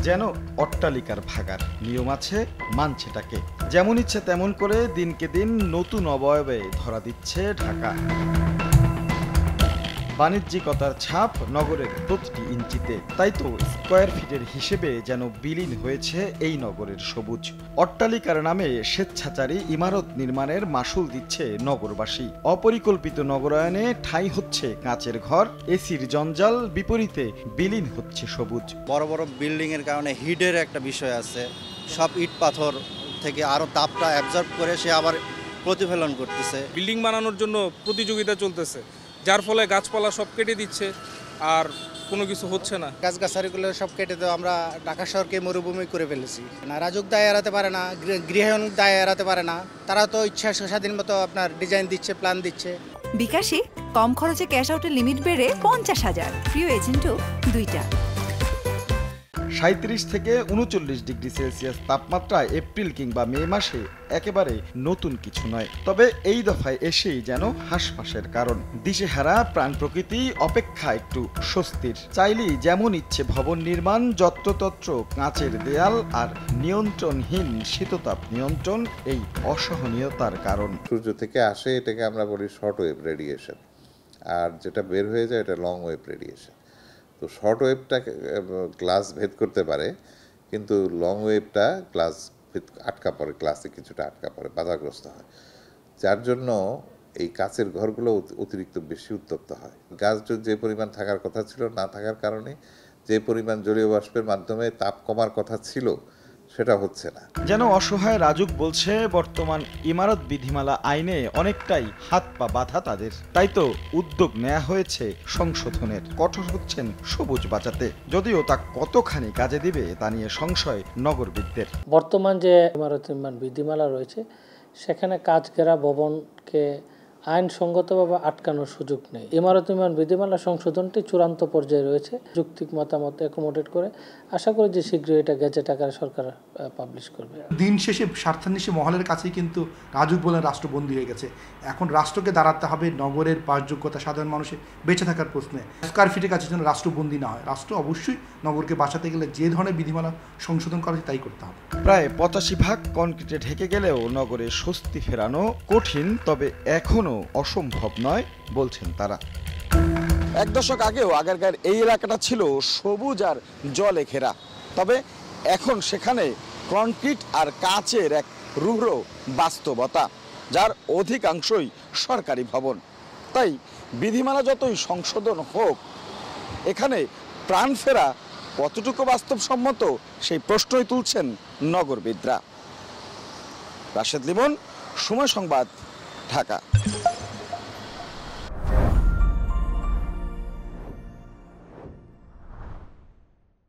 যেন অট্টালিকার ভাগার নিয়ম আছে, মানছে তাকে। যেমন ইচ্ছে তেমন করে দিনকে দিন নতুন অবয়বে ধরা দিচ্ছে ঢাকা। বাণিজ্যিকতার ছাপ নগরের প্রতিটি ইঞ্চিতে। তাই তো স্কয়ার ফিটের হিসেবে যেন বিলীন হয়েছে এই নগরের সবুজ। অট্টালিকার নামে স্বেচ্ছাচারী ইমারত নির্মাণের মাসুল দিচ্ছে নগরবাসী। অপরিকল্পিত নগরায়নে ঠাঁই হচ্ছে কাঁচের ঘর, এসির জঞ্জাল, বিপরীতে বিলীন হচ্ছে সবুজ। বড় বড় বিল্ডিং এর কারণে হিটের একটা বিষয় আছে। সব ইট পাথর থেকে আরো তাপটা অ্যাবজর্ব করে সে আবার প্রতিফলন করতেছে। বিল্ডিং বানানোর জন্য প্রতিযোগিতা চলতেছে, যার ফলে গাছপালা সব কেটে দিচ্ছে আর কোনো কিছু হচ্ছে না। গাছগাছালিগুলো সব কেটে তো আমরা ঢাকা শহরকে মরুভূমি করে ফেলেছি। না রাজুক দায় এড়াতে পারে না, গৃহায়ণ দায় এড়াতে পারে না। তারা তো ইচ্ছা স্বাধীন মতো আপনার ডিজাইন দিচ্ছে, প্ল্যান দিচ্ছে। বিকাশে কম খরচে ক্যাশ আউটের লিমিট বেড়ে 50,000, প্রিয় এজেন্টও 2টা। 37 থেকে 39 ডিগ্রি সেলসিয়াস তাপমাত্রা এপ্রিল কিংবা মে মাসে একেবারে নতুন কিছু নয়। তবে এই দফায় এসেই যেন হাসপাসের কারণ। দিশেহারা প্রাণ প্রকৃতি, অপেক্ষা একটু স্বস্তির। চাইলেই যেমন ইচ্ছে ভবন নির্মাণ, যত্রতত্র কাঁচের দেয়াল আর নিয়ন্ত্রণহীন শীততাপ নিয়ন্ত্রণ এই অসহনীয়তার কারণ। সূর্য থেকে আসে এটাকে আমরা বলি শর্ট ওয়েভ রেডিয়েশন, আর যেটা বের হয়ে যায় এটা লং ওয়েভ রেডিয়েশন। তো শর্ট ওয়েভটা গ্লাস ভেদ করতে পারে, কিন্তু লং ওয়েভটা গ্লাস আটকা পড়ে, গ্লাসে কিছুটা আটকা পড়ে, বাধাগ্রস্ত হয়, যার জন্য এই কাচের ঘরগুলো অতিরিক্ত বেশি উত্তপ্ত হয়। গাছ যে পরিমাণ থাকার কথা ছিল না থাকার কারণে যে পরিমাণ জলীয় বাষ্পের মাধ্যমে তাপ কমার কথা ছিল সেটা হচ্ছে না। যেন অসহায় রাজুক বলছে বর্তমান ইমারত বিধিমালা আইনে অনেকটাই হাত পা বাঁধা তাদের। তাই তো উদ্যোগ নেওয়া হয়েছে সংশোধনের। কঠোর হচ্ছেন সবুজ বাঁচাতে, যদিও তা কতখানি কাজে দিবে তা নিয়ে সংশয় নগরবিদদের। বর্তমান যে ইমারত নির্মাণ বিধিমালা রয়েছে সেখানে কাজ ঘেরা ভবনকে আইনসঙ্গতভাবে আটকানোর সুযোগ নেই। ইমারত নির্মাণ বিধিমালা সংশোধনটি চূড়ান্ত পর্যায়ে রয়েছে। যৌক্তিক মতামত অ্যাকোমোডেট করে আশা করি যে শীঘ্রই এটা গেজেট আকারে সরকার পাবলিশ করবে। দিন শেষে স্বার্থান্বেষী মহলের কাছেই কিন্তু রাজুক বলে রাষ্ট্রবন্দী হয়ে গেছে। এখন রাষ্ট্রকে দাঁড়াতে হবে নগরের বাসযোগ্যতা, সাধারণ মানুষের বেঁচে থাকার প্রশ্নে। স্কয়ার ফিটের কাছে যেন রাষ্ট্রবন্দী না হয়। রাষ্ট্র অবশ্যই নগরকে বাঁচাতে গেলে যে ধরনের বিধিমালা সংশোধন করা তাই করতে হবে। প্রায় 85% কনক্রিটে ঢেকে গেলেও নগরে স্বস্তি ফেরানো কঠিন, তবে এখনো অসম্ভব নয় বলছেন তারা। এক দশক আগেও আগারগাঁয়ের এই এলাকাটা ছিল সবুজ আর জলে ঘেরা, তবে এখন সেখানে কনক্রিট আর কাচের এক রুগ্র বাস্তবতা, যার অধিকাংশই সরকারি ভবন। তাই বিধিমালা যতই সংশোধন হোক, এখানে প্রাণ ফেরা কতটুকু বাস্তবসম্মত সেই প্রশ্নই তুলছেন নগরবিদরা। রাশেদ লিমন, সময় সংবাদ, ঢাকা।